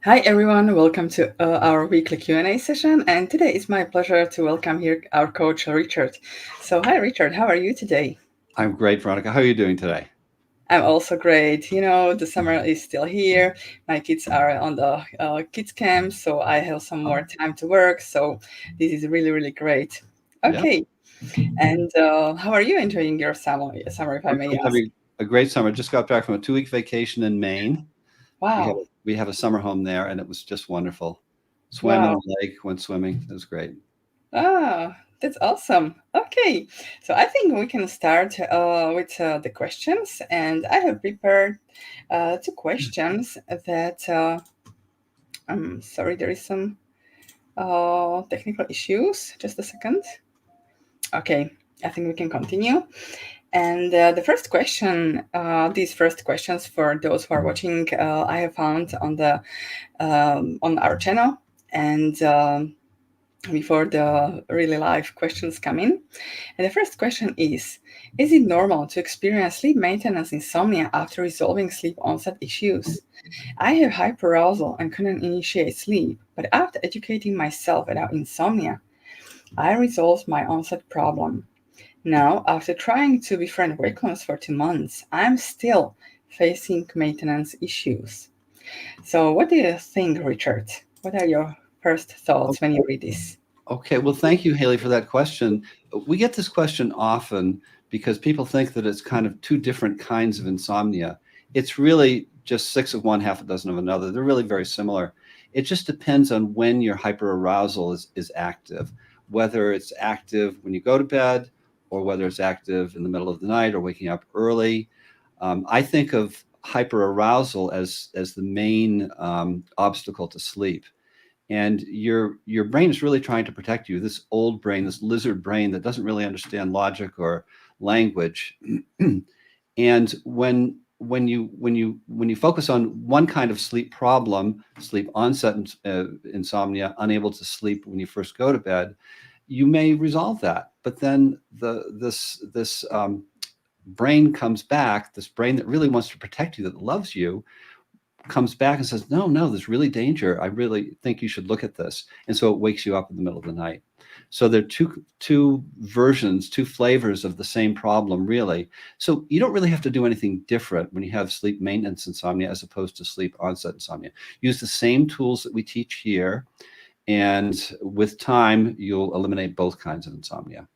Hi everyone, welcome to our weekly Q&A session, and today it's my pleasure to welcome here our coach Richard. So hi Richard, how are you today? I'm great, Veronica. How are you doing today? I'm also great. You know, the summer is still here. My kids are on the kids camp, so I have some more Oh, time to work. So this is really, really great. yeah. Okay, and how are you enjoying your summer? Summer, if I may I'm ask. having a great summer. Just got back from a 2-week vacation in Maine. Wow, We have a summer home there, and it was just wonderful. Swam in wow. the lake, went swimming. It was great. That's awesome. Okay, so I think we can start with the questions, and I have prepared two questions that. I'm sorry, there is some technical issues. Just a second. Okay, I think we can continue. And the first question, these first questions for those who are watching, I have found on our channel, and before the really live questions come in. And the first question is it normal to experience sleep maintenance insomnia after resolving sleep onset issues? I have hyperarousal and couldn't initiate sleep, but after educating myself about insomnia, I resolved my onset problem. Now, after trying to befriend wakefulness for 2 months, I'm still facing maintenance issues. So, what do you think, Richard? What are your first O- thoughts when you read this? Okay. Well, thank you, Haley, for that question. We get this question often because people think that it's kind of two different kinds of insomnia. It's really just six of one, half a dozen of another. They're really very similar. It just depends on when your hyperarousal is active, whether it's active when you go to bed or whether it's active in the middle of the night or waking up early. I think of hyperarousal as the main obstacle to sleep, and your brain is really trying to protect you, this old brain, this lizard brain that doesn't really understand logic or language. And when you focus on one kind of sleep problem, sleep onset insomnia, unable to sleep when you first go to bed, you may resolve that, but then this brain comes back, this brain that really wants to protect you, that loves you, comes back and says, no, no, there's really danger. I really think you should look at this. And so it wakes you up in the middle of the night. So there are two versions, two flavors of the same problem, really. So you don't really have to do anything different when you have sleep maintenance insomnia as opposed to sleep onset insomnia. Use the same tools that we teach here, and with time, you'll eliminate both kinds of insomnia.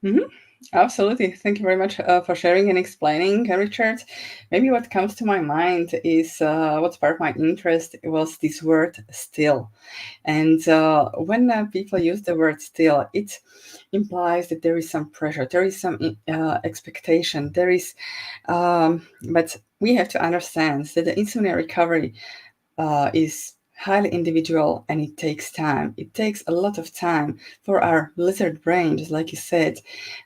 Mhm. Absolutely. Thank you very much for sharing and explaining, Richard. Maybe what comes to my mind is what sparked my interest was this word still. And when people use the word still, it implies that there is some pressure, there is some expectation, but we have to understand that the insomnia recovery is highly individual and it takes time. It takes a lot of time for our lizard brain, just like you said,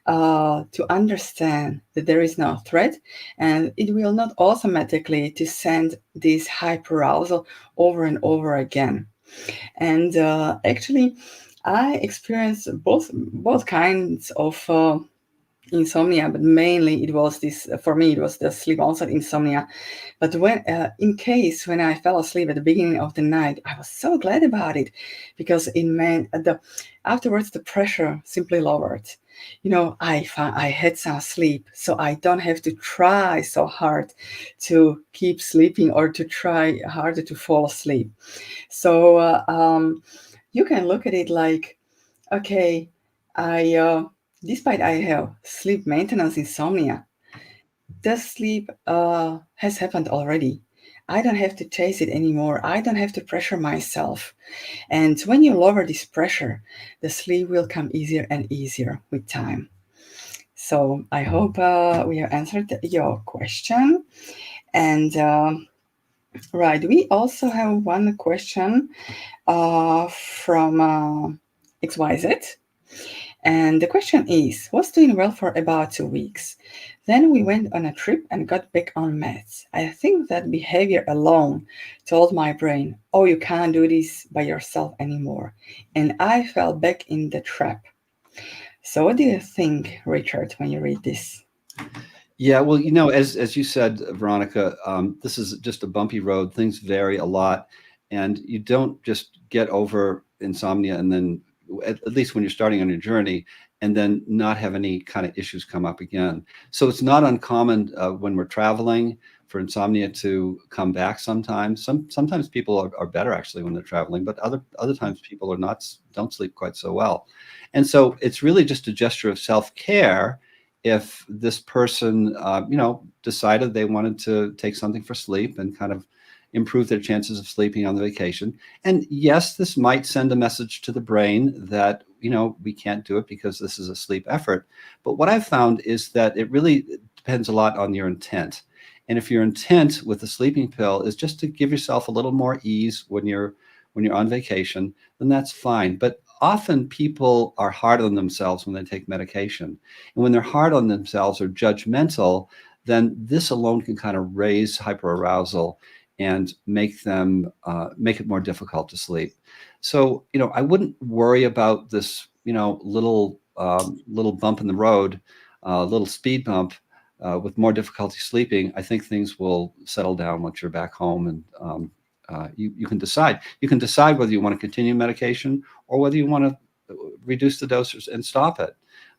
to understand that there is no threat, and it will not automatically to send this hyperarousal over and over again. And actually, I experienced both kinds of insomnia, but mainly it was this for me. It was the sleep onset insomnia. But in case when I fell asleep at the beginning of the night, I was so glad about it because it meant afterwards the pressure simply lowered. You know, I had some sleep, so I don't have to try so hard to keep sleeping or to try harder to fall asleep. So you can look at it like, okay, I despite I have sleep maintenance insomnia, the sleep has happened already. I don't have to chase it anymore. I don't have to pressure myself. And when you lower this pressure, the sleep will come easier and easier with time. So I hope we have answered your question. And right, we also have one question from XYZ. And the question is, was doing well for about 2 weeks. Then we went on a trip and got back on meds. I think that behavior alone told my brain, oh, you can't do this by yourself anymore. And I fell back in the trap. So what do you think, Richard, when you read this? Yeah, well, as you said, Veronica, this is just a bumpy road. Things vary a lot. And you don't just get over insomnia and then, at least when you're starting on your journey, and then not have any kind of issues come up again. So it's not uncommon when we're traveling for insomnia to come back sometimes. Sometimes people are better actually when they're traveling, but other times people are not, don't sleep quite so well. And so it's really just a gesture of self-care if this person, decided they wanted to take something for sleep and kind of improve their chances of sleeping on the vacation. And yes, this might send a message to the brain that, we can't do it because this is a sleep effort. But what I've found is that it really depends a lot on your intent. And if your intent with the sleeping pill is just to give yourself a little more ease when you're on vacation, then that's fine. But often people are hard on themselves when they take medication. And when they're hard on themselves or judgmental, then this alone can kind of raise hyperarousal and make it more difficult to sleep. So, I wouldn't worry about this, little bump in the road, little speed bump with more difficulty sleeping. I think things will settle down once you're back home, and you can decide. You can decide whether you want to continue medication or whether you want to reduce the doses and stop it.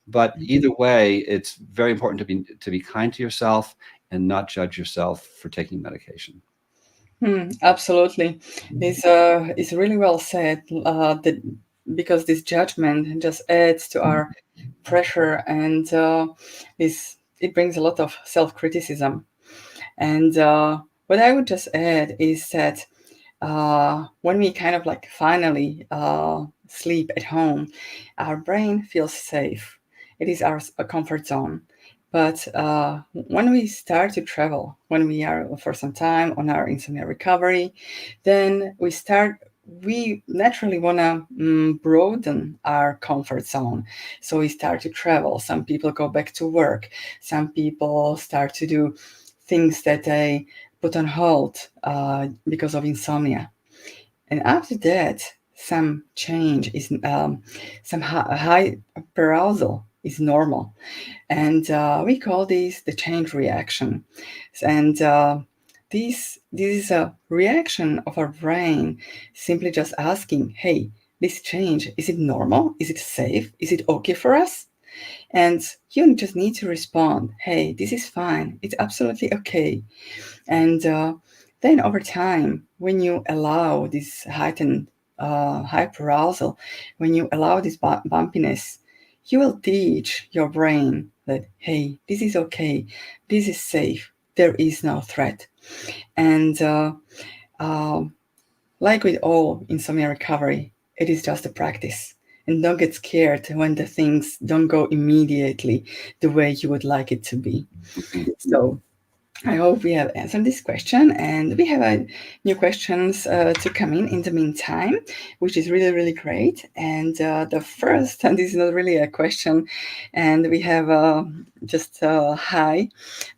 But either way, it's very important to be kind to yourself and not judge yourself for taking medication. Absolutely. It's really well said, that because this judgment just adds to our pressure, and it brings a lot of self-criticism. And what I would just add is that when we kind of like finally sleep at home, our brain feels safe. It is a comfort zone. But when we start to travel, when we are for some time on our insomnia recovery, then we naturally want to broaden our comfort zone. So we start to travel. Some people go back to work. Some people start to do things that they put on hold because of insomnia. And after that, some change is some high arousal is normal, and we call this the change reaction. And this is a reaction of our brain simply just asking, "Hey, this change, is it normal? Is it safe? Is it okay for us?" And you just need to respond, "Hey, this is fine. It's absolutely okay." And then over time, when you allow this heightened hyperarousal, when you allow this bumpiness, you will teach your brain that, hey, this is okay, this is safe, there is no threat. And uh, like with all insomnia recovery, it is just a practice. And don't get scared when the things don't go immediately the way you would like it to be. So I hope we have answered this question, and we have new questions to come in the meantime, which is really, really great. And the first, and this is not really a question, and we have just hi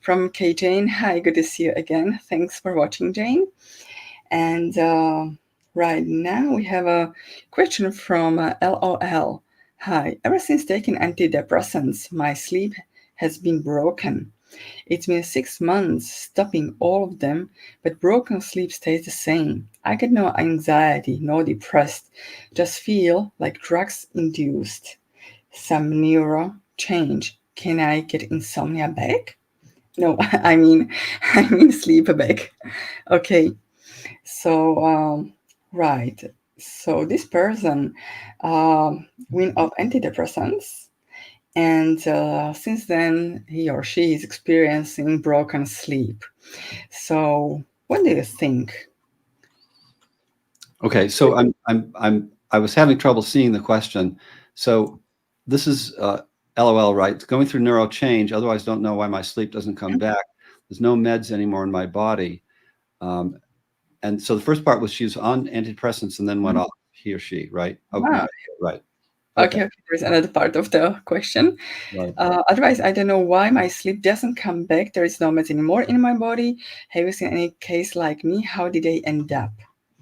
from K Jane. Hi, good to see you again. Thanks for watching, Jane. And right now we have a question from LOL. Hi, ever since taking antidepressants, my sleep has been broken. It's been 6 months stopping all of them, but broken sleep stays the same. I get no anxiety, no depressed, just feel like drugs induced. Some neuro change. Can I get insomnia back? No, I mean sleep back. Okay, so right. So this person went off antidepressants, and since then, he or she is experiencing broken sleep. So, what do you think? Okay, so I was having trouble seeing the question. So this is LOL, right? Going through neuro change. Otherwise, don't know why my sleep doesn't come back. There's no meds anymore in my body. And so the first part was she's on antidepressants and then went off. He or she, right? Oh, Wow. right. Okay, there's another part of the question. Right. Otherwise, I don't know why my sleep doesn't come back. There is no meds anymore in my body. Have you seen any case like me? How did they end up?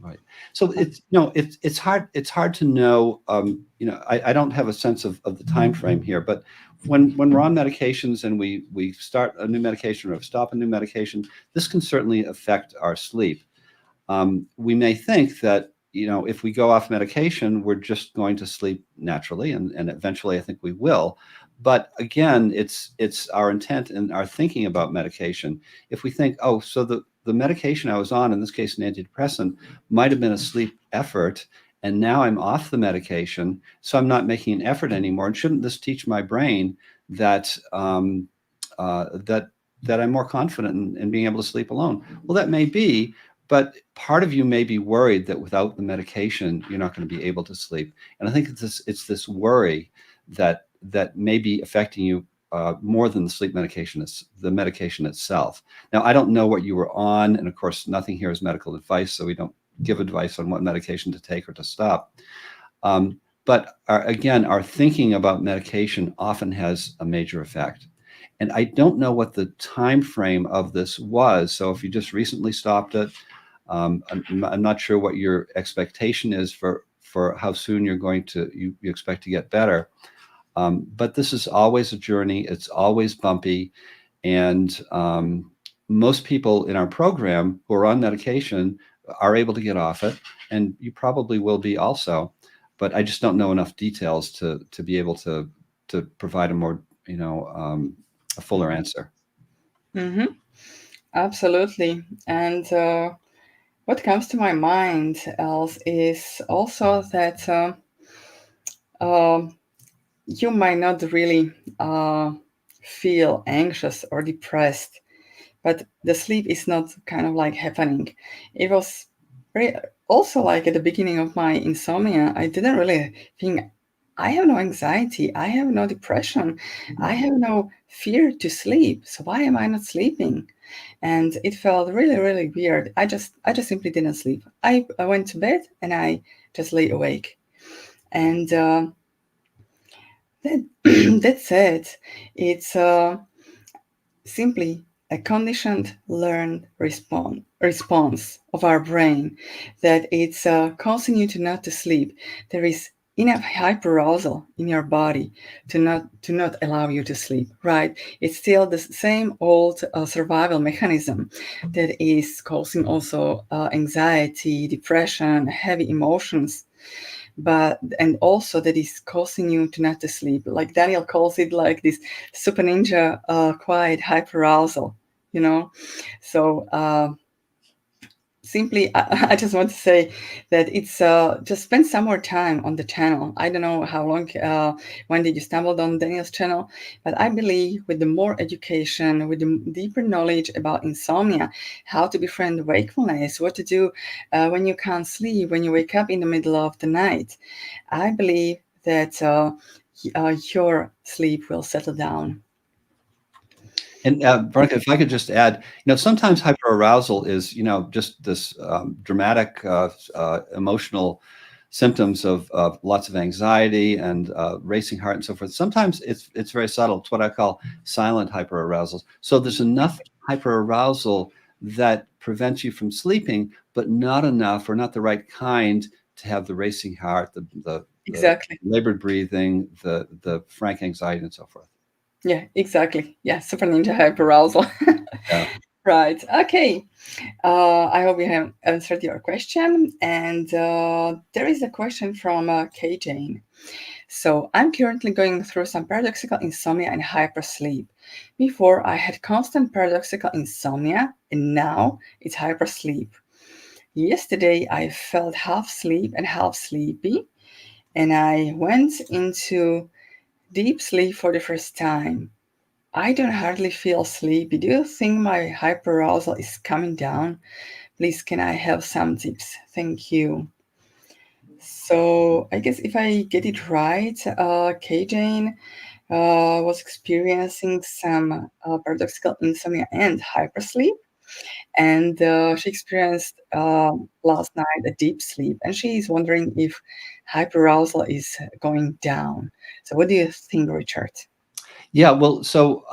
Right. So it's hard to know. I don't have a sense of the time frame here, but when we're on medications and we start a new medication or stop a new medication, this can certainly affect our sleep. we may think that, if we go off medication, we're just going to sleep naturally, and eventually I think we will. But again, it's our intent and our thinking about medication. If we think, oh, so the medication I was on, in this case, an antidepressant, might have been a sleep effort, and now I'm off the medication, so I'm not making an effort anymore. And shouldn't this teach my brain that that I'm more confident in being able to sleep alone? Well, that may be, but part of you may be worried that without the medication, you're not going to be able to sleep. And I think it's this worry that may be affecting you more than the sleep medication, the medication itself. Now, I don't know what you were on, and of course, nothing here is medical advice, so we don't give advice on what medication to take or to stop. But again, our thinking about medication often has a major effect. And I don't know what the time frame of this was. So if you just recently stopped it, I'm not sure what your expectation is for how soon you're going to you expect to get better. But this is always a journey. It's always bumpy, and most people in our program who are on medication are able to get off it, and you probably will be also. But I just don't know enough details to be able to provide a more a fuller answer. Mm-hmm. Absolutely. And what comes to my mind else is also that you might not really feel anxious or depressed, but the sleep is not kind of like happening. It was very also like at the beginning of my insomnia, I didn't really think I have no anxiety, I have no depression, I have no fear to sleep. So why am I not sleeping? And it felt really, really weird. I just simply didn't sleep. I went to bed and I just lay awake. And that, that said, it's simply a conditioned learned response of our brain that it's causing you to not to sleep. There is enough hyperarousal in your body to not allow you to sleep, right? It's still the same old survival mechanism that is causing also anxiety, depression, heavy emotions, but and also that is causing you to not to sleep. Like Daniel calls it like this super ninja quiet hyperarousal, you know. So simply I just want to say that it's just spend some more time on the channel. I don't know how long when did you stumbled on Daniel's channel, but I believe with the more education, with the deeper knowledge about insomnia, how to befriend wakefulness, what to do when you can't sleep, when you wake up in the middle of the night, I believe that your sleep will settle down. And Veronika, if I could just add, sometimes hyperarousal is, just this dramatic emotional symptoms of lots of anxiety and racing heart and so forth. Sometimes it's very subtle. It's what I call silent hyperarousal. So there's enough hyperarousal that prevents you from sleeping, but not enough or not the right kind to have the racing heart, the Exactly. labored breathing, the frank anxiety and so forth. Yeah, exactly. Yeah, super ninja hyperarousal. Yeah. Right. Okay. I hope we have answered your question. And there is a question from K. Jane. So I'm currently going through some paradoxical insomnia and hypersleep. Before I had constant paradoxical insomnia, and now it's hypersleep. Yesterday I felt half asleep and half sleepy, and I went into deep sleep for the first time. I don't hardly feel sleepy. Do you think my hyperarousal is coming down? Please, can I have some tips? Thank you. So, I guess if I get it right, K. Jane was experiencing some paradoxical insomnia and hypersleep, and she experienced last night a deep sleep, and she is wondering if hyperarousal is going down. So, what do you think, Richard? Yeah, well, so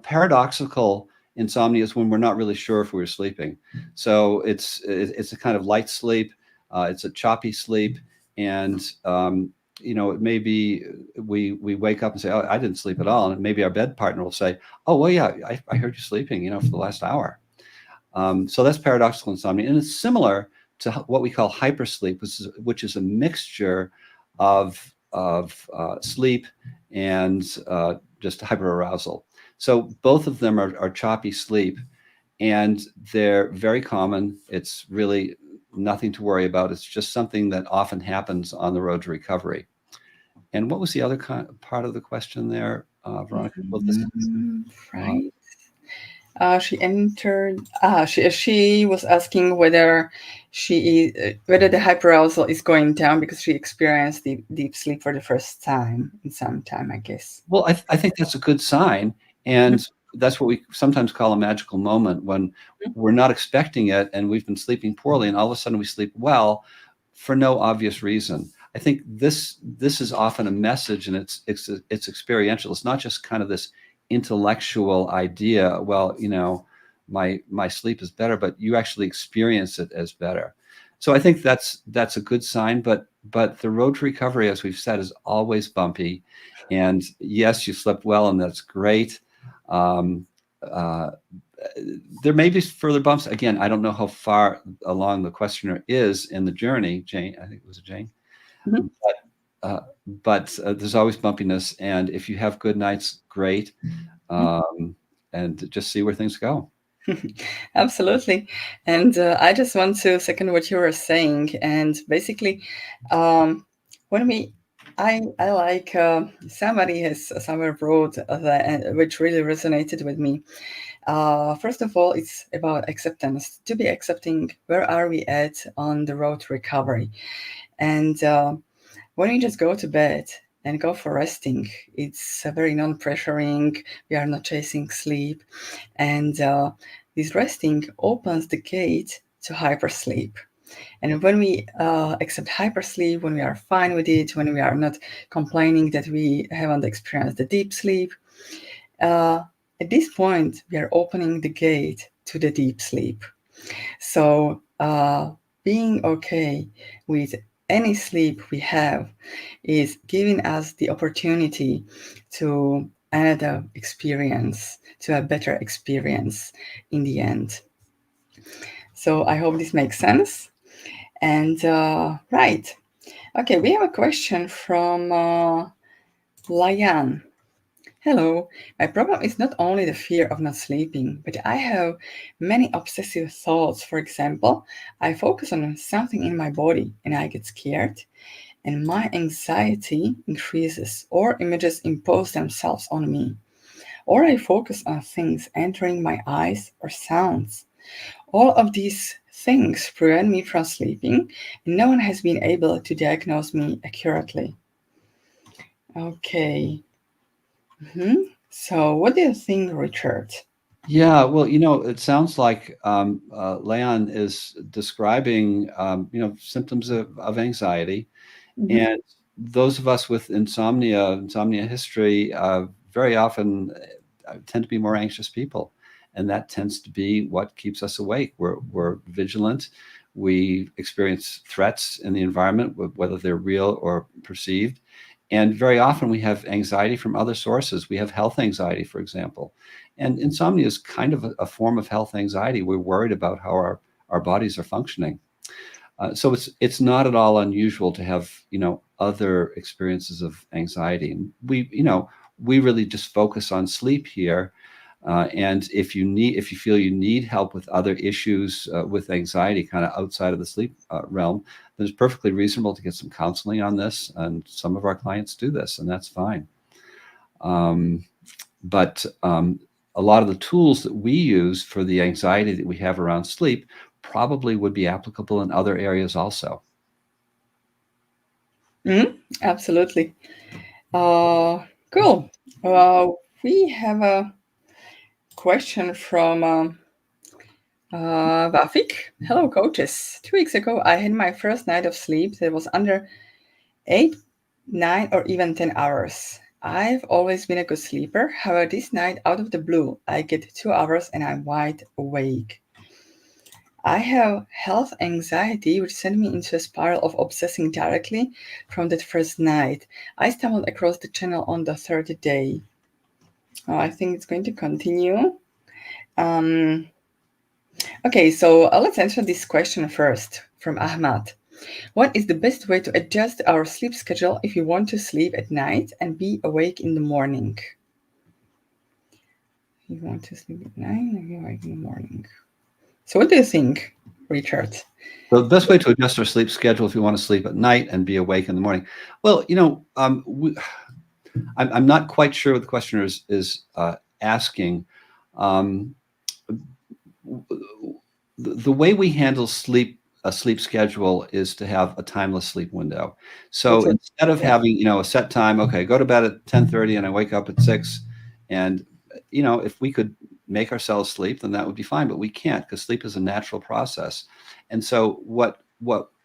paradoxical insomnia is when we're not really sure if we're sleeping. So it's a kind of light sleep, it's a choppy sleep, and it may be we wake up and say, "Oh, I didn't sleep at all," and maybe our bed partner will say, "Oh, well, yeah, I heard you sleeping, for the last hour." So that's paradoxical insomnia, and it's similar to what we call hypersleep, which is a mixture of sleep and just hyperarousal. So both of them are choppy sleep, and they're very common. It's really nothing to worry about. It's just something that often happens on the road to recovery. And what was the other part of the question there, Veronika? Well, this is, Right. She entered. She was asking whether whether the hyperarousal is going down because she experienced deep sleep for the first time in some time, I guess. well, I think that's a good sign, and that's what we sometimes call a magical moment when we're not expecting it, and we've been sleeping poorly, and all of a sudden we sleep well for no obvious reason. I think this is often a message, and it's experiential. It's not just kind of this intellectual idea. Well, my sleep is better, but you actually experience it as better. So I think that's a good sign. But the road to recovery, as we've said, is always bumpy. And yes, you slept well, and that's great. Um, uh, there may be further bumps. Again, I don't know how far along the questioner is in the journey. Jane, I think it was Jane. Mhm. But there's always bumpiness, and if you have good nights, great, and just see where things go. Absolutely. And I just want to second what you were saying. And basically, when I like somebody has somewhere wrote that, which really resonated with me. First of all, it's about acceptance, to be accepting where are we at on the road to recovery. And when we just go to bed and go for resting, it's very non-pressuring. We are not chasing sleep. And this resting opens the gate to hypersleep. And when we accept hypersleep, when we are fine with it, when we are not complaining that we haven't experienced the deep sleep, uh, at this point, we are opening the gate to the deep sleep. So, being okay with any sleep we have is giving us the opportunity to another experience, to a better experience in the end. So, I hope this makes sense. And, right. Okay, we have a question from Layan. Hello, my problem is not only the fear of not sleeping, but I have many obsessive thoughts. For example, I focus on something in my body and I get scared, and my anxiety increases, or images impose themselves on me, or I focus on things entering my eyes or sounds. All of these things prevent me from sleeping, and no one has been able to diagnose me accurately. Okay. So, what do you think, Richard? Yeah, well, it sounds like Leon is describing, symptoms of anxiety. Mhm. And those of us with insomnia history, very often tend to be more anxious people. And that tends to be what keeps us awake. We're vigilant. We experience threats in the environment, whether they're real or perceived. And very often we have anxiety from other sources. We have health anxiety, for example. And insomnia is kind of a form of health anxiety. We're worried about how our bodies are functioning. So it's not at all unusual to have other experiences of anxiety. And we really just focus on sleep here. And if you feel you need help with other issues with anxiety, kind of outside of the sleep realm, then it's perfectly reasonable to get some counseling on this. And some of our clients do this, and that's fine. But a lot of the tools that we use for the anxiety that we have around sleep probably would be applicable in other areas also. Absolutely. Cool. We have a question from Vafik. Hello, coaches. 2 weeks ago, I had my first night of sleep that was under 8, 9, or even 10 hours. I've always been a good sleeper. However, this night, out of the blue, I get 2 hours and I'm wide awake. I have health anxiety, which sent me into a spiral of obsessing directly from that first night. I stumbled across the channel on the third day. I think it's going to continue. Um, Okay, so let's answer this question first from Ahmad. What is the best way to adjust our sleep schedule if you want to sleep at night and be awake in the morning? You want to sleep at night and be awake in the morning. So, what do you think, Richard? The best way to adjust our sleep schedule if you want to sleep at night and be awake in the morning. Well, I'm not quite sure what the questioner is asking. Um, the way we handle a sleep schedule is to have a timeless sleep window. So That's it. instead of Yeah. having a set time, okay, go to bed at 10:30 and I wake up at 6, and if we could make ourselves sleep, then that would be fine. But we can't, because sleep is a natural process. And so what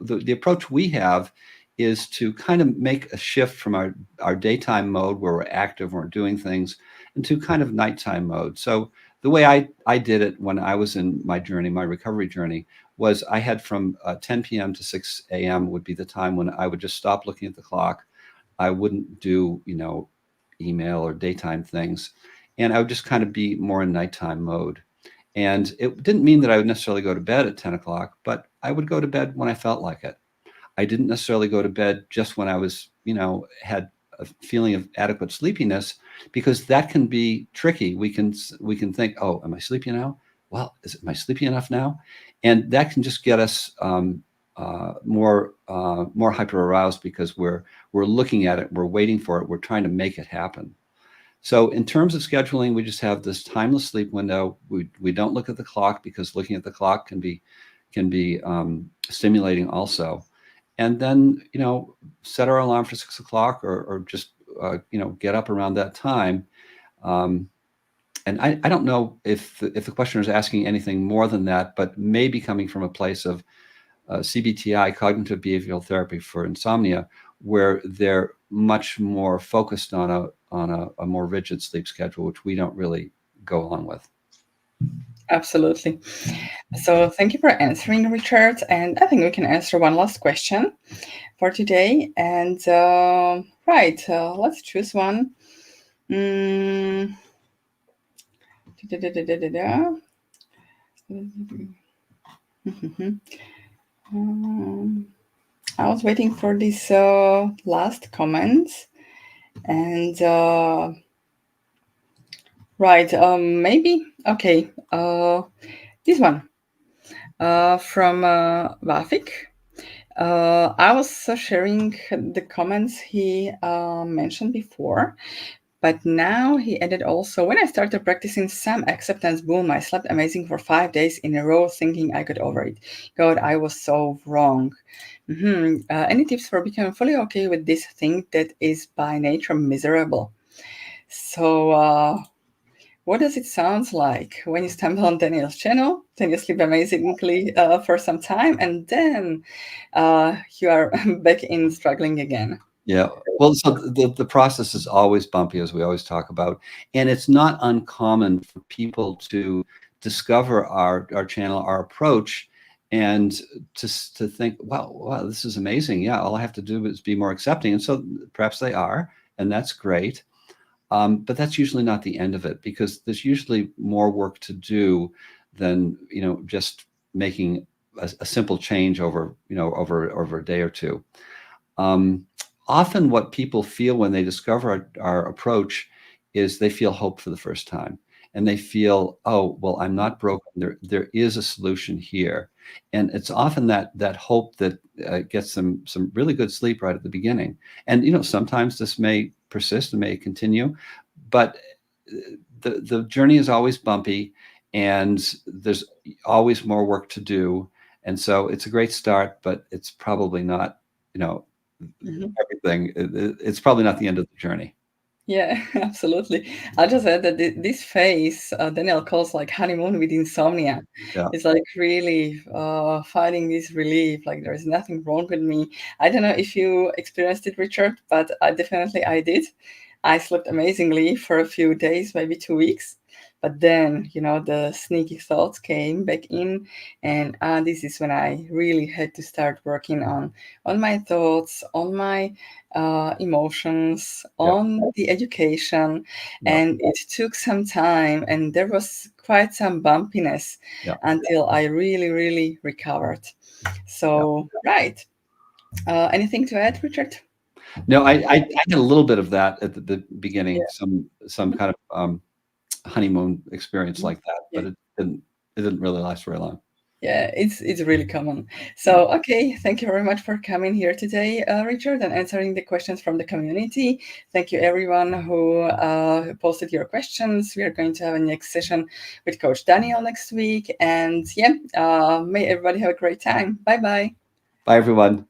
the approach we have is to kind of make a shift from our daytime mode where we're active, we're doing things, into kind of nighttime mode. So the way I did it when I was in my journey, my recovery journey, was I had from 10 p.m. to 6 a.m. would be the time when I would just stop looking at the clock. I wouldn't do, email or daytime things. And I would just kind of be more in nighttime mode. And it didn't mean that I would necessarily go to bed at 10 o'clock, but I would go to bed when I felt like it. I didn't necessarily go to bed just when I was, had a feeling of adequate sleepiness, because that can be tricky. We can think, oh, am I sleepy now? Well, am I sleepy enough now? And that can just get us more hyper aroused, because we're looking at it, we're waiting for it, we're trying to make it happen. So in terms of scheduling, we just have this timeless sleep window. We don't look at the clock, because looking at the clock can be stimulating also. And then set our alarm for 6 o'clock, or just get up around that time. And I don't know if the questioner is asking anything more than that, but maybe coming from a place of CBTI, cognitive behavioral therapy for insomnia, where they're much more focused on a more rigid sleep schedule, which we don't really go along with. Absolutely. So, thank you for answering, Richard. And I think we can answer one last question for today. And right, let's choose one. Mm, da-da-da-da-da-da. I was waiting for this last comment. And right, maybe, okay, this one from Vafik. I was sharing the comments he mentioned before, but now he added also, when I started practicing some acceptance, boom, I slept amazing for 5 days in a row thinking I got over it. God, I was so wrong. Any tips for becoming fully okay with this thing that is by nature miserable? So, what does it sound like when you stumble on Daniel's channel? Then you sleep amazingly for some time, and then you are back in struggling again. Yeah. Well, so the process is always bumpy, as we always talk about, and it's not uncommon for people to discover our channel, our approach, and to think, wow, this is amazing. Yeah, all I have to do is be more accepting, and so perhaps they are, and that's great. But that's usually not the end of it, because there's usually more work to do than just making a simple change over a day or two. Often what people feel when they discover our approach is they feel hope for the first time, and they feel, oh, well, I'm not broken. There is a solution here. And it's often that hope that gets them some really good sleep right at the beginning. And sometimes this may persist and may continue, but the journey is always bumpy, and there's always more work to do. And so it's a great start, but it's probably not, everything. It's probably not the end of the journey. Yeah, absolutely. I just said that this phase Daniel calls like honeymoon with insomnia. Yeah. It's like really finding this relief, like there is nothing wrong with me. I don't know if you experienced it, Richard, but I did. I slept amazingly for a few days, maybe 2 weeks. But then, the sneaky thoughts came back in, and this is when I really had to start working on my thoughts, on my emotions, Yeah. on the education, Yeah. and it took some time, and there was quite some bumpiness Yeah. until I really, really recovered. Yeah. So, right. Anything to add, Richard? No, I had a little bit of that at the beginning, Yeah. some kind of honeymoon experience Mhm. like that, Yeah. but it didn't really last very long. Yeah, it's really common. Yeah. So, okay, thank you very much for coming here today, Richard, and answering the questions from the community. Thank you, everyone who posted your questions. We are going to have a next session with Coach Daniel next week. And yeah, may everybody have a great time. Bye bye. Bye, everyone.